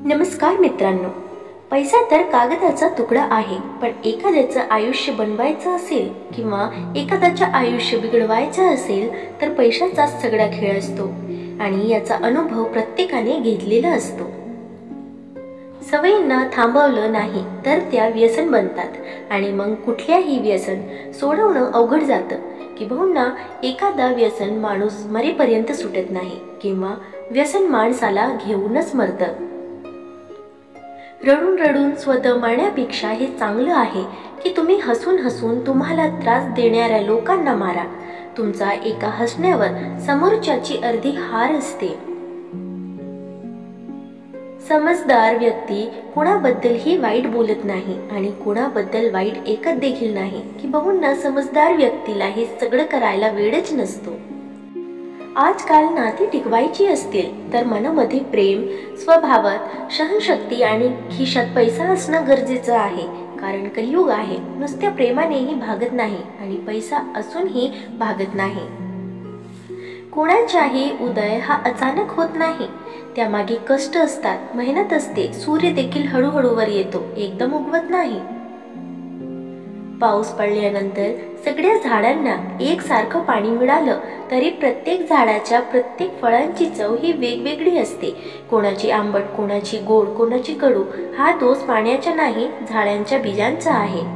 नमस्कार मित्रांनो, पैसा तर कागदाचा तुकडा आहे, पण एखाद्याचं आयुष्य बनवायचं असेल किंवा एखाद्याचं आयुष्य बिघडवायचं असेल तर पैशाचाच सगळा खेळ असतो आणि याचा अनुभव प्रत्येकाने घेतलेला असतो। सवयींना थांबवलं नाही तर त्या व्यसन बनतात आणि मग कुठल्याही व्यसन सोडवणं अवघड जातं। किंबहुना एखादा व्यसन माणूस मरेपर्यंत सुटत नाही किंवा व्यसन माणसाला घेऊनच मरतं। रडून रडून स्वतः मरण्यापेक्षा हे चांगलं आहे की तुम्ही हसून हसून तुम्हाला त्रास देणाऱ्या लोकांना मारा। तुमचा एका हसण्यावर समोरच्याची अर्धी हार असते। समजदार व्यक्ती कोणाबद्दलही वाईट बोलत नाही आणि कोणाबद्दल वाईट ऐकत देखील नाही। किंबहुना समजदार व्यक्तीला हे सगळं करायला वेळच नसतो। आजकाल नाती टिकवायची असतील तर मनामध्ये प्रेम, स्वभावात सहनशक्ती आणि खिशात पैसा असणं गरजेचं आहे। कारण कलियुग आहे, नुसत्या प्रेमानेही भागत नाही आणि पैसा असूनही भागत नाही। कोणाचाही उदय हा अचानक होत नाही, त्यामागे कष्ट असतात, मेहनत असते। सूर्य देखील हळूहळू वर येतो, एकदम उगवत नाही। पाऊस पडल्यानंतर सगळ्या झाडांना एकसारखं पाणी मिळालं तरी प्रत्येक झाडाच्या प्रत्येक फळांची चव ही वेगवेगळी असते। कोणाची आंबट, कोणाची गोड, कोणाची कडू। हा दोष पाण्याचा नाही, झाडांच्या बीजांचा आहे।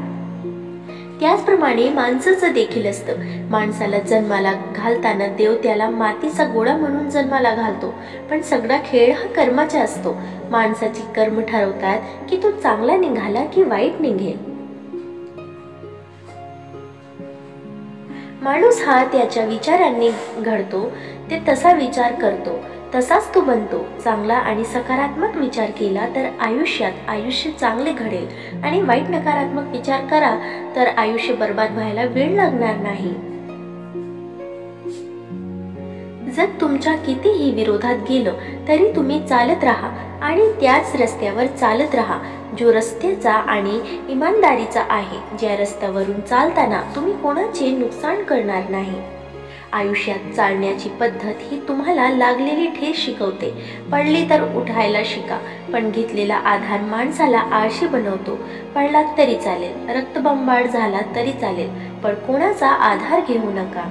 त्याचप्रमाणे माणसाचं देखील असतं। माणसाला जन्माला घालताना देव त्याला मातीचा गोळा म्हणून जन्माला घालतो, पण सगळा खेळ हा कर्माचा असतो। माणसाची कर्म ठरवतात की तो चांगला निघाला की वाईट निघेल। माणूस हा त्याच्या विचारांनी घडतो, ते तसा विचार करतो तसाच तो बनतो। चांगला आणि सकारात्मक विचार केला तर आयुष्य चांगले घडेल आणि वाईट नकारात्मक विचार करा तर आयुष्य बर्बाद व्हायला वेळ लागणार नाही। जग तुमच्या कितीही विरोधात गेलं तरी तुम्ही चालत राहा आणि त्याच रस्त्यावर चालत राहा जो रस्त्याचा आणि इमानदारीचा आहे। ज्या रस्त्यावरून चालताना तुम्ही कोणाचे नुकसान करणार नाही। आयुष्यात चालण्याची पद्धत ही तुम्हाला लागलेली ठेच शिकवते। पडली तर उठायला शिका, पण घेतलेला आधार माणसाला आळशी बनवतो। पडलात तरी चालेल, रक्तबंबाळ झाला तरी चालेल, पण कोणाचा आधार घेऊ नका।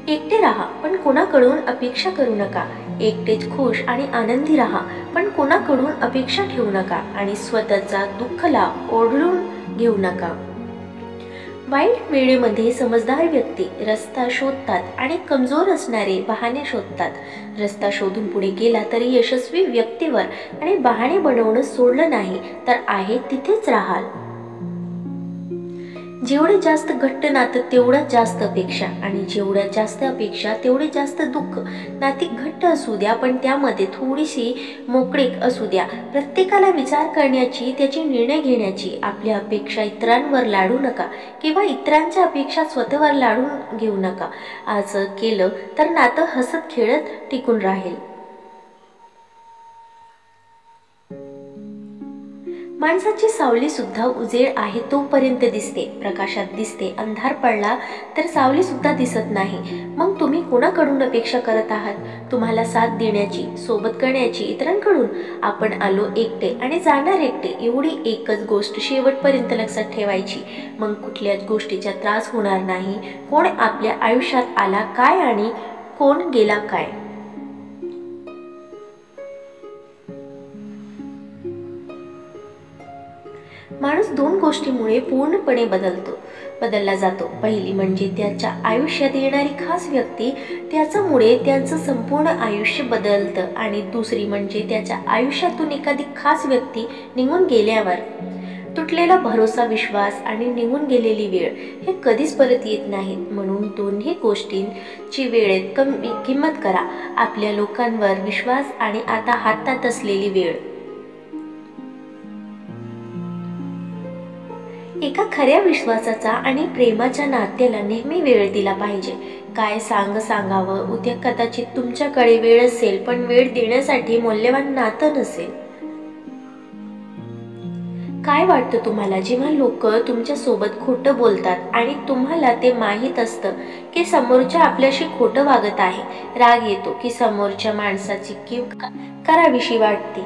एकटे राहा, पण कोणाकडून अपेक्षा करू नका। एकटेच खुश आणि आनंदी राहा, पण कोणाकडून अपेक्षा ठेवू नका आणि स्वतःचा दुःखला ओढून घेऊ नका। वाईट वेळेमध्ये समजदार व्यक्ती रस्ता शोधतात आणि कमजोर असणारे बहाणे शोधतात। रस्ता शोधून पुढे गेला तरी यशस्वी व्यक्तीवर आणि बहाणे बनवणं सोडलं नाही तर आहे तिथेच राहाल। जेवढे जास्त घट्ट नातं तेवढ्याच जास्त अपेक्षा आणि जेवढ्या जास्त अपेक्षा तेवढे जास्त दुःख। नाती घट्ट असू द्या पण त्यामध्ये थोडीशी मोकळीक असू द्या। प्रत्येकाला विचार करण्याची, त्याची निर्णय घेण्याची। आपल्या अपेक्षा इतरांवर लादू नका किंवा इतरांच्या अपेक्षा स्वतःवर लादून घेऊ नका। असं केलं तर नातं हसत खेळत टिकून राहील। माणसाची सावली सुद्धा उजेड आहे तोपर्यंत दिसते, प्रकाशात दिसते। अंधार पडला तर सावली सुद्धा दिसत नाही। मग तुम्ही कोणाकडून अपेक्षा करत आहात? तुम्हाला साथ देण्याची, सोबत करण्याची इतरांकडून। आपण आलो एकटे आणि जाणार एकटे, एवढी एकच गोष्ट शेवटपर्यंत लक्षात ठेवायची। मग कुठल्याच गोष्टीचा त्रास होणार नाही। कोण आपल्या आयुष्यात आला काय आणि कोण गेला काय। माणूस दोन गोष्टींमुळे पूर्णपणे बदलला जातो। पहिली म्हणजे त्याच्या आयुष्यात येणारी खास व्यक्ती, त्याच्यामुळे त्याचं संपूर्ण आयुष्य बदलतं। आणि दुसरी म्हणजे त्याच्या आयुष्यातून एखादी खास व्यक्ती निघून गेल्यावर तुटलेला भरोसा, विश्वास आणि निघून गेलेली वेळ हे कधीच परत येत नाहीत। म्हणून दोन्ही गोष्टींची वेळेत किंमत करा। आपल्या लोकांवर विश्वास आणि आता हातात असलेली वेळ। एका खऱ्या विश्वासाचा आणि प्रेमाच्या नात्याला नेहमी वेळ दिला पाहिजे। काय सांगावं, उद्या कदाचित तुमच्याकडे वेळ असेल पण वेळ देण्यासाठी मौल्यवान नातं नसेल। काय वाटतं तुम्हाला जेव्हा लोक तुमच्या सोबत खोटं बोलतात आणि तुम्हाला ते माहीत असतं की समोरच्या आपल्याशी खोटं वागत आहे? राग येतो की समोरच्या माणसाची कीव करावीशी वाटते?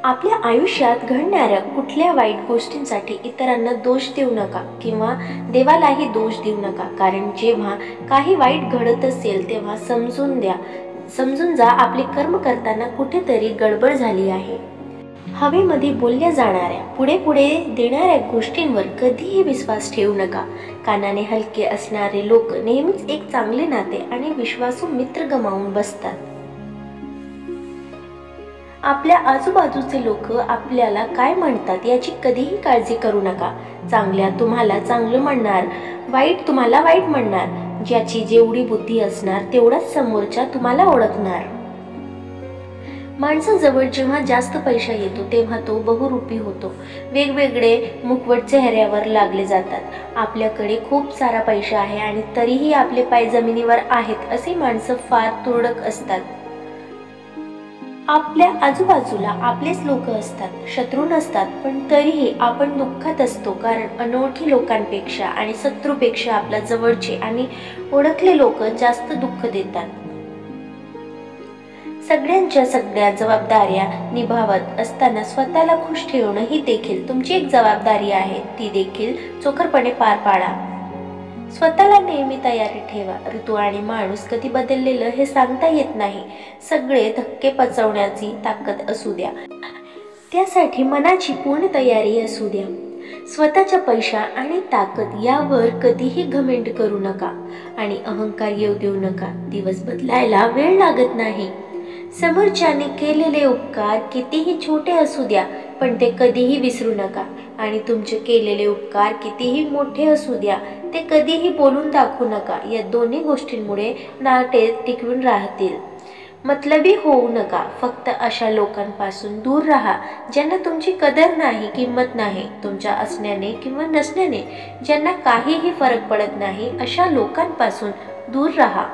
आपल्या आयुष्यात घडणाऱ्या कुठल्या वाईट गोष्टींसाठी इतरांना दोष देऊ नका किंवा देवालाही दोष देऊ नका, कारण जेव्हा काही वाईट घडत असेल तेव्हा समजून जा आपले कर्म करताना कुठेतरी गडबड झाली आहे. हवेमध्ये बोलल्या जाणाऱ्या पुढे देणाऱ्या गोष्टींवर कधीही विश्वास ठेवू नका. कानाने हलके असणारे लोक नेहमीच एक चांगले नाते आणि विश्वासू मित्र गमावून बसतात. आपल्या आजूबाजूचे लोक आपल्याला काय म्हणतात याची कधीही काळजी करू नका. चांगल्या तुम्हाला चांगलं म्हणणार, वाईट तुम्हाला वाईट म्हणणार. ज्याची जेवढी बुद्धी असणार तेवढाच समोरच्या तुम्हाला ओळखणार. माणसाजवळ जेव्हा जास्त पैसा येतो तेव्हा तो बहुरूपी होतो. वेगवेगळे मुखवट चेहऱ्यावर लागले जातात. आपल्याकडे खूप सारा पैसा आहे आणि तरीही आपले पाय जमिनीवर आहेत असे माणसं फार तुरळक असतात. आपल्या आजूबाजूला आपलेच लोक असतात, शत्रू नसतात, पण तरीही आपण दुःखात असतो, कारण अनोळखी लोकांपेक्षा आणि शत्रूपेक्षा आपल्या जवळचे आणि ओळखले लोक जास्त दुःख देतात. सगळ्या जबाबदाऱ्या निभावत असताना स्वतःला खुश ठेवणं ही देखील तुमची एक जबाबदारी आहे. ती देखील चोखरपणे पार पाडा. स्वतःला नेहमी तयारी ठेवा. ऋतू आणि माणूस कधी बदललेलं हे सांगता येत नाही. सगळे धक्के पचवण्याची ताकद असू द्या, त्यासाठी मनाची पूर्ण तयारी असू द्या. स्वतःच्या पैसा आणि ताकद यावर कधीही घमेंड करू नका आणि अहंकार येऊ देऊ नका. दिवस बदलायला वेळ लागत नाही. समोरच्याने केलेले उपकार कितीही छोटे असू द्या, पण ते कधीही विसरू नका. आणि तुमचे केलेले उपकार कितीही मोठे असू द्या, ते कधीही बोलून दाखवू नका. या दोन्ही गोष्टींमुळे नाते टिकून राहतील. मतलबी होऊ नका. फक्त अशा लोकांपासून दूर राहा ज्यांना तुमची कदर नाही, किंमत नाही. तुमच्या असण्याने किंवा नसण्याने ज्यांना काहीही फरक पडत नाही, अशा लोकांपासून दूर राहा.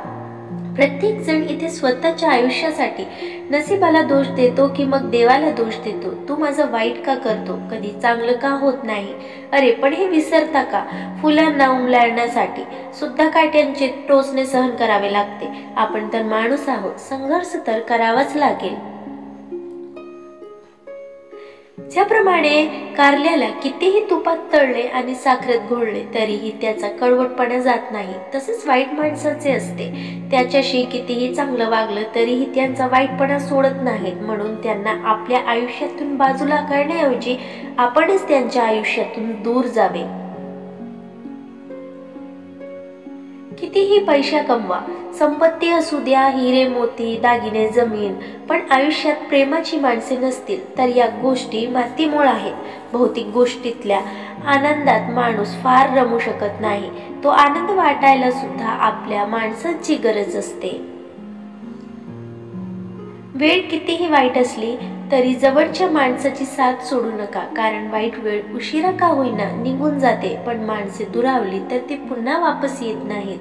प्रत्येक जण इथे स्वतःच्या आयुष्यासाठी नशिबाला दोष देतो की मग देवाला दोष देतो. तू माझं वाईट का करतो, कधी चांगलं का होत नाही? अरे पण हे विसरता का, फुलांना उमलण्यासाठी सुद्धा काट्यांचे टोचणे सहन करावे लागते. आपण तर माणूस आहोत, संघर्ष तर करावाच लागेल. ज्याप्रमाणे कारल्याला कितीही तुपात तळले आणि साखरेत घोळले तरीही त्याचा कडवटपणा जात नाही, तसेच वाईट माणसाचे असते. त्याच्याशी कितीही चांगलं वागलं तरीही त्यांचा वाईटपणा सोडत नाहीत. म्हणून त्यांना आपल्या आयुष्यातून बाजूला करण्याऐवजी आपणच त्यांच्या आयुष्यातून दूर जावे. कितीही पैसा कमवा, संपत्ती असू द्या, हिरे मोती दागिने जमीन, पण आयुष्यात प्रेमाची माणसे नसतील तर या गोष्टी मातीमोल आहेत. भौतिक गोष्टीतल्या आनंदात माणूस फार रमू शकत नाही. तो आनंद वाटायला सुद्धा आपल्या माणसांची गरज असते. वेळ कितीही वाईट असली तरी जवळच्या माणसाची साथ सोडू नका, कारण वाईट वेळ उशिरा का होईना निघून जाते, पण माणसे दुरावली तर ती पुन्हा वापस येत नाहीत.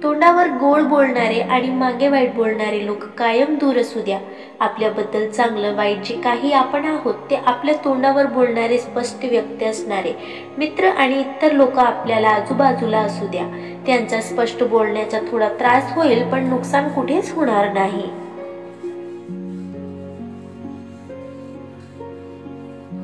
तोंडावर गोड बोलणारे आणि मागे वाईट बोलणारे लोक कायम दूर असू द्या. आपल्याबद्दल चांगलं वाईट जे काही आपण आहोत ते आपल्या तोंडावर बोलणारे स्पष्ट व्यक्ती असणारे मित्र आणि इतर लोक आपल्याला आजूबाजूला असू द्या. त्यांचा स्पष्ट बोलण्याचा थोडा त्रास होईल, पण नुकसान कुठेच होणार नाही.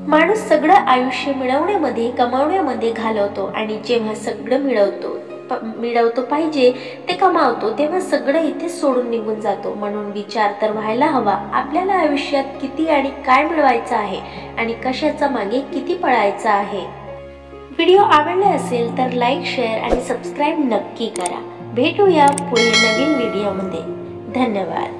माणूस सगळं आयुष्य मिळवण्यामध्ये कमावण्यामध्ये घालवतो आणि जेव्हा सगळं मिळवतो पाहिजे ते कमावतो तेव्हा सगळं इथे सोडून निघून जातो. म्हणून विचार तर व्हायला हवा, आपल्याला आयुष्यात किती आणि काय मिळवायचं आहे आणि कशाचा मागे किती पळायचं आहे. व्हिडिओ आवडला असेल तर लाईक, शेअर आणि सबस्क्राईब नक्की करा. भेटूया पुढील नवीन व्हिडिओमध्ये. धन्यवाद.